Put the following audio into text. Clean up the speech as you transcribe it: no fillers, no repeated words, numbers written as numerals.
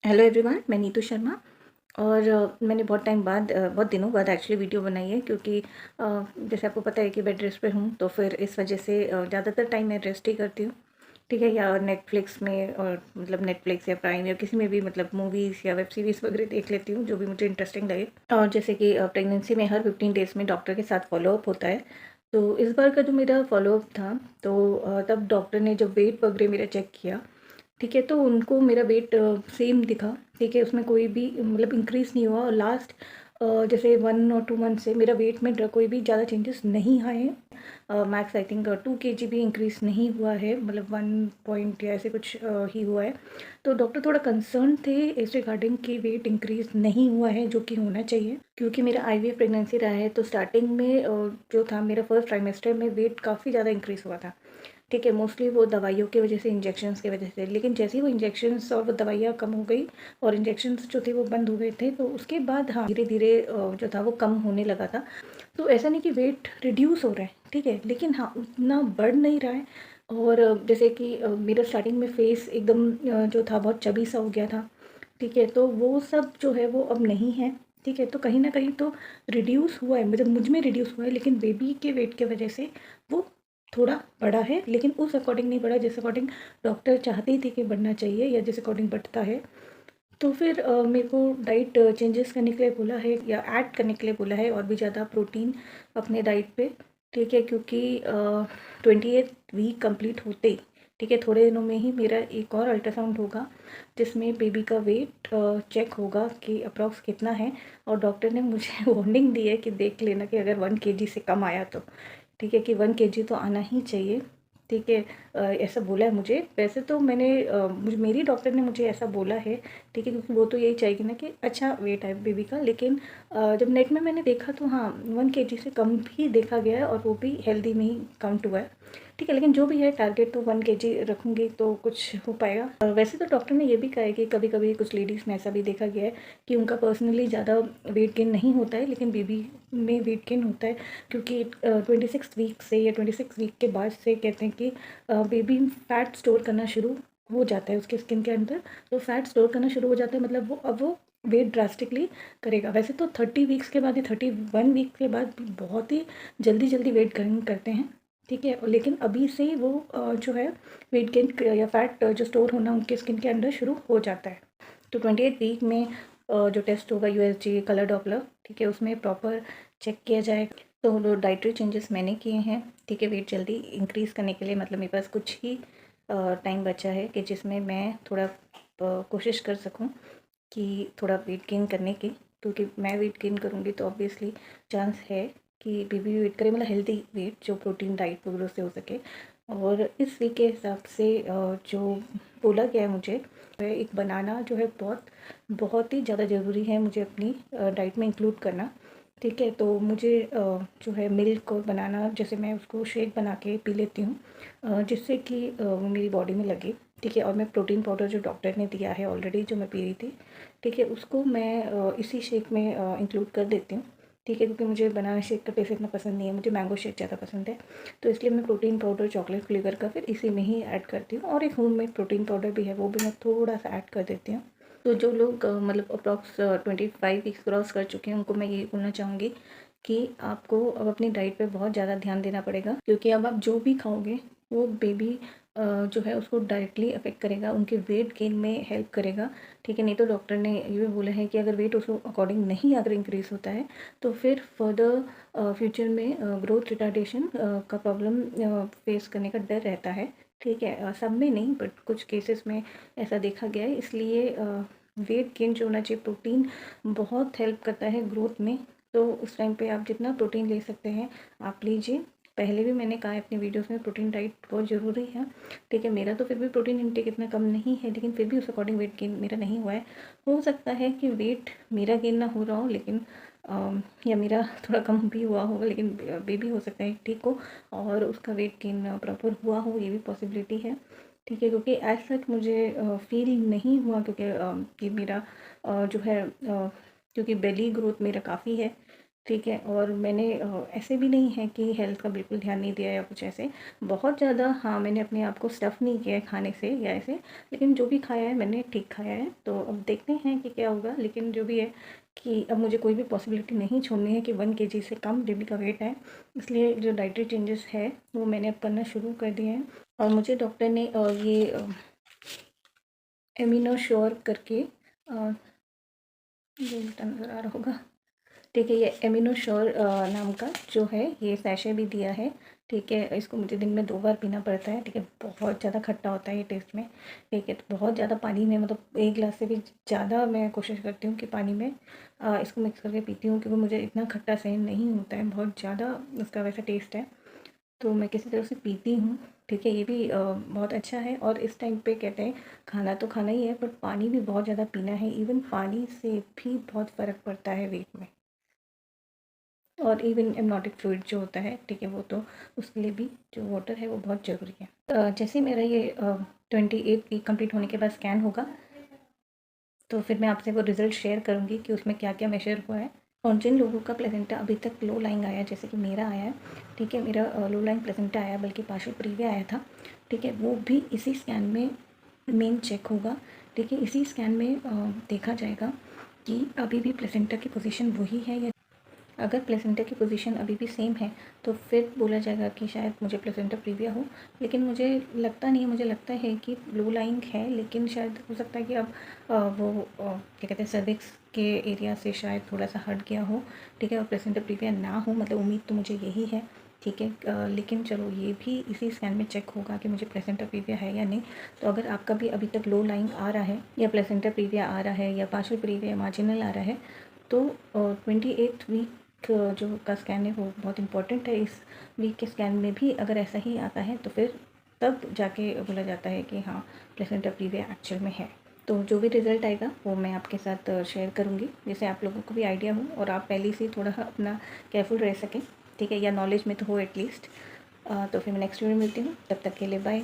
Hello everyone, मैं नीतू शर्मा। और मैंने बहुत दिनों बाद एक्चुअली वीडियो बनाई है, क्योंकि जैसे आपको पता है कि बेड रेस्ट पे हूँ, तो फिर इस वजह से ज़्यादातर टाइम मैं रेस्ट ही करती हूँ। ठीक है, या नेटफ्लिक्स में, और मतलब नेटफ्लिक्स या प्राइम या किसी में भी मतलब मूवीज़ या वेब सीरीज़ वगैरह देख लेती हूँ जो भी मुझे इंटरेस्टिंग लगे। और जैसे कि प्रेगनेंसी में हर 15 डेज़ में डॉक्टर के साथ फॉलोअप होता है। तो इस बार का जो मेरा फॉलोअप था, तो तब डॉक्टर ने जब वेट वगैरह मेरा चेक किया, ठीक है, तो उनको मेरा वेट सेम दिखा। ठीक है, उसमें कोई भी मतलब इंक्रीज़ नहीं हुआ। और लास्ट जैसे 1 और 2 मंथ से मेरा वेट में कोई भी ज़्यादा चेंजेस नहीं आए हैं। मैक्स आई थिंक 2 kg भी इंक्रीज़ नहीं हुआ है, मतलब 1 पॉइंट या ऐसे कुछ ही हुआ है। तो डॉक्टर थोड़ा कंसर्न थे इस रिगार्डिंग कि वेट इंक्रीज़ नहीं हुआ है, जो कि होना चाहिए, क्योंकि मेरा आईवीएफ प्रेगनेंसी रहा है। तो स्टार्टिंग में जो था मेरा फर्स्ट ट्राइमेस्टर में वेट काफ़ी ज़्यादा इंक्रीज़ हुआ था। ठीक है, मोस्टली वो दवाइयों की वजह से, इंजेक्शंस की वजह से। लेकिन जैसे ही वो इंजेक्शंस और वो दवाइयाँ कम हो गई और इंजेक्शंस जो थे वो बंद हो गए थे, तो उसके बाद हाँ, धीरे धीरे जो था वो कम होने लगा था। तो ऐसा नहीं कि वेट रिड्यूस हो रहा है, ठीक है, लेकिन हाँ, उतना बढ़ नहीं रहा है। और जैसे कि मेरा स्टार्टिंग में फेस एकदम जो था बहुत चबी सा हो गया था। ठीक है, तो वो सब जो है वो अब नहीं है। ठीक है, तो कहीं ना कहीं तो रिड्यूस हुआ है, मतलब मुझ में रिड्यूस हुआ है, लेकिन बेबी के वेट की वजह से वो थोड़ा बढ़ा है, लेकिन उस अकॉर्डिंग नहीं बढ़ा जिस अकॉर्डिंग डॉक्टर चाहती थी कि बढ़ना चाहिए, या जिस अकॉर्डिंग बढ़ता है। तो फिर मेरे को डाइट चेंजेस करने के लिए बोला है, या ऐड करने के लिए बोला है, और भी ज़्यादा प्रोटीन अपने डाइट पे। ठीक है, क्योंकि 28th वीक कंप्लीट होते ही, ठीक है, थोड़े दिनों में ही मेरा एक और अल्ट्रासाउंड होगा, जिसमें बेबी का वेट चेक होगा कि अप्रॉक्स कितना है। और डॉक्टर ने मुझे वार्निंग दी है कि देख लेना कि अगर 1 kg से कम आया तो, ठीक है, कि 1 kg तो आना ही चाहिए। ठीक है, ऐसा बोला है मुझे। वैसे तो मेरी डॉक्टर ने मुझे ऐसा बोला है। ठीक है, क्योंकि वो तो यही चाहेगी ना कि अच्छा वेट है बेबी का। लेकिन जब नेट में मैंने देखा तो हाँ, 1 kg से कम भी देखा गया है, और वो भी हेल्दी में ही काउंट हुआ है। ठीक है, लेकिन जो भी है टारगेट तो 1 kg रखूँगी तो कुछ हो पाएगा। वैसे तो डॉक्टर ने ये भी कहा है कि कभी कभी कुछ लेडीज़ में ऐसा भी देखा गया है कि उनका पर्सनली ज़्यादा वेट गेन नहीं होता है, लेकिन बेबी में वेट गेन होता है। क्योंकि 26 वीक से या 26 वीक के बाद से कहते हैं कि बेबी फैट स्टोर करना शुरू हो जाता है उसके स्किन के अंदर। तो फैट स्टोर करना शुरू हो जाता है, मतलब वो वेट ड्रास्टिकली करेगा। वैसे तो 30 वीक्स के बाद या 31 वीक के बाद भी बहुत ही जल्दी जल्दी वेट गेन करते हैं। ठीक है, लेकिन अभी से ही वो जो है वेट गेन या फैट जो स्टोर होना उनके स्किन के अंदर शुरू हो जाता है। तो 28 वीक में जो टेस्ट होगा यूएसजी कलर डॉपलर, ठीक है, उसमें प्रॉपर चेक किया जाएगा। तो वो डाइटरी चेंजेस मैंने किए हैं। ठीक है, वेट जल्दी इंक्रीज़ करने के लिए, मतलब मेरे पास कुछ ही टाइम बचा है कि जिसमें मैं थोड़ा कोशिश कर सकूं कि थोड़ा वेट गेन करने की। क्योंकि मैं वेट गेन करूँगी तो ऑब्वियसली चांस है कि बेबी भी वेट करे, मतलब हेल्दी वेट जो प्रोटीन डाइट वगैरह से हो सके। और इस वीक के हिसाब से जो बोला गया है मुझे, एक बनाना जो है बहुत बहुत ही ज़्यादा ज़रूरी है मुझे अपनी डाइट में इंक्लूड करना। ठीक है, तो मुझे जो है मिल्क और बनाना, जैसे मैं उसको शेक बना के पी लेती हूँ, जिससे कि वो मेरी बॉडी में लगे। ठीक है, और मैं प्रोटीन पाउडर जो डॉक्टर ने दिया है ऑलरेडी, जो मैं पी रही थी, ठीक है, उसको मैं इसी शेक में इंक्लूड कर देती हूँ। ठीक है, क्योंकि मुझे बनाना शेक का टेस्ट इतना पसंद नहीं है, मुझे मैंगो शेक ज़्यादा पसंद है। तो इसलिए मैं प्रोटीन पाउडर चॉकलेट फ्लेवर का फिर इसी में ही ऐड करती हूँ, और एक होममेड प्रोटीन पाउडर भी है, वो भी मैं थोड़ा सा ऐड कर देती हूँ। तो जो लोग मतलब अप्रॉक्स 25 वीक्स क्रॉस कर चुके हैं, उनको मैं ये बोलना चाहूँगी कि आपको अब अपनी डाइट पे बहुत ज़्यादा ध्यान देना पड़ेगा, क्योंकि अब आप जो भी खाओगे वो बेबी जो है उसको डायरेक्टली अफेक्ट करेगा, उनके वेट गेन में हेल्प करेगा। ठीक है, नहीं तो डॉक्टर ने ये भी बोला है कि अगर वेट उसको अकॉर्डिंग नहीं अगर इंक्रीज़ होता है, तो फिर फर्दर फ्यूचर में ग्रोथ रिटार्डेशन का प्रॉब्लम फेस करने का डर रहता है। ठीक है, सब में नहीं, बट कुछ केसेस में ऐसा देखा गया है। इसलिए वेट गेन जो होना चाहिए, प्रोटीन बहुत हेल्प करता है ग्रोथ में। तो उस टाइम पे आप जितना प्रोटीन ले सकते हैं आप लीजिए। पहले भी मैंने कहा है अपनी वीडियोस में, प्रोटीन डाइट बहुत ज़रूरी है। ठीक है, मेरा तो फिर भी प्रोटीन इनटेक इतना कम नहीं है, लेकिन फिर भी उस अकॉर्डिंग वेट गेन मेरा नहीं हुआ है। हो सकता है कि वेट मेरा गेन ना हो रहा हो, लेकिन या मेरा थोड़ा कम भी हुआ होगा, लेकिन बेबी हो सकता है ठीक हो और उसका वेट गेन प्रॉपर हुआ हो, ये भी पॉसिबिलिटी है। ठीक है, क्योंकि एज सच मुझे फील नहीं हुआ, क्योंकि ये मेरा जो है क्योंकि बेली ग्रोथ मेरा काफ़ी है। ठीक है। और मैंने ऐसे भी नहीं है कि हेल्थ का बिल्कुल ध्यान नहीं दिया या कुछ ऐसे, बहुत ज़्यादा हाँ, मैंने अपने आप को स्टफ़ नहीं किया है खाने से या ऐसे, लेकिन जो भी खाया है मैंने ठीक खाया है। तो अब देखते हैं कि क्या होगा, लेकिन जो भी है कि अब मुझे कोई भी पॉसिबिलिटी नहीं छोड़नी है कि 1 केजी से कम बेबी का वेट है, इसलिए जो डाइटरी चेंजेस है वो मैंने अब करना शुरू कर दिए हैं। और मुझे डॉक्टर ने ये एमिनो श्योर करके ये उल्टा नज़र आ रहा होगा, ठीक है, ये एमिनो श्योर नाम का जो है ये सैशे भी दिया है। ठीक है, इसको मुझे दिन में 2 बार पीना पड़ता है। ठीक है, बहुत ज़्यादा खट्टा होता है ये टेस्ट में। ठीक है, तो बहुत ज़्यादा पानी में, मतलब 1 गिलास से भी ज़्यादा मैं कोशिश करती हूँ कि पानी में इसको मिक्स करके पीती हूँ, क्योंकि मुझे इतना खट्टा सहन नहीं होता है, बहुत ज़्यादा उसका वैसा टेस्ट है। तो मैं किसी तरह से पीती हूँ। ठीक है, ये भी बहुत अच्छा है। और इस टाइम पे कहते हैं खाना तो खाना ही है, बट पानी भी बहुत ज़्यादा पीना है। इवन पानी से भी बहुत फ़र्क पड़ता है वेट में। और इवन एमनॉटिक फ्लूइड जो होता है, ठीक है, वो तो उसके लिए भी जो वाटर है वो बहुत ज़रूरी है। जैसे मेरा ये 28 वीक कंप्लीट होने के बाद स्कैन होगा, तो फिर मैं आपसे वो रिज़ल्ट शेयर करूँगी कि उसमें क्या क्या मेजर हुआ है। और जिन लोगों का प्लेसेंटा अभी तक लो लाइंग आया, जैसे कि मेरा आया है, ठीक है, मेरा लो लाइंग प्लेसेंटा आया, बल्कि पार्शियल प्रीविया आया था। ठीक है, वो भी इसी स्कैन में मेन चेक होगा। ठीक है, इसी स्कैन में देखा जाएगा कि अभी भी प्लेसेंटा की पोजीशन वही है, या अगर प्लेसेंटा की पोजीशन अभी भी सेम है तो फिर बोला जाएगा कि शायद मुझे प्लेसेंटा प्रीविया हो। लेकिन मुझे लगता नहीं है, मुझे लगता है कि लो लाइंग है, लेकिन शायद हो सकता है कि अब वो क्या कहते हैं, सर्विक्स के एरिया से शायद थोड़ा सा हट गया हो। ठीक है, और प्लेसेंटा प्रीविया ना हो, मतलब उम्मीद तो मुझे यही है। ठीक है, लेकिन चलो ये भी इसी स्कैन में चेक होगा कि मुझे प्लेसेंटा प्रीविया है या नहीं। तो अगर आपका भी अभी तक लो लाइंग आ रहा है, या प्लेसेंटा प्रीविया आ रहा है, या पार्शियल प्रीविया या मार्जिनल आ रहा है, तो 28 वीक जो का स्कैन है वो बहुत इंपॉर्टेंट है। इस वीक के स्कैन में भी अगर ऐसा ही आता है तो फिर तब जाके बोला जाता है कि हाँ, प्लेसेंटा प्रीविया एक्चुअल में है। तो जो भी रिज़ल्ट आएगा वो मैं आपके साथ शेयर करूँगी, जिससे आप लोगों को भी आइडिया हो और आप पहले से थोड़ा अपना केयरफुल रह सकें। ठीक है, या नॉलेज में तो हो एटलीस्ट। तो फिर मैं नेक्स्ट वीडियो में मिलती हूँ, तब तक के लिए बाय।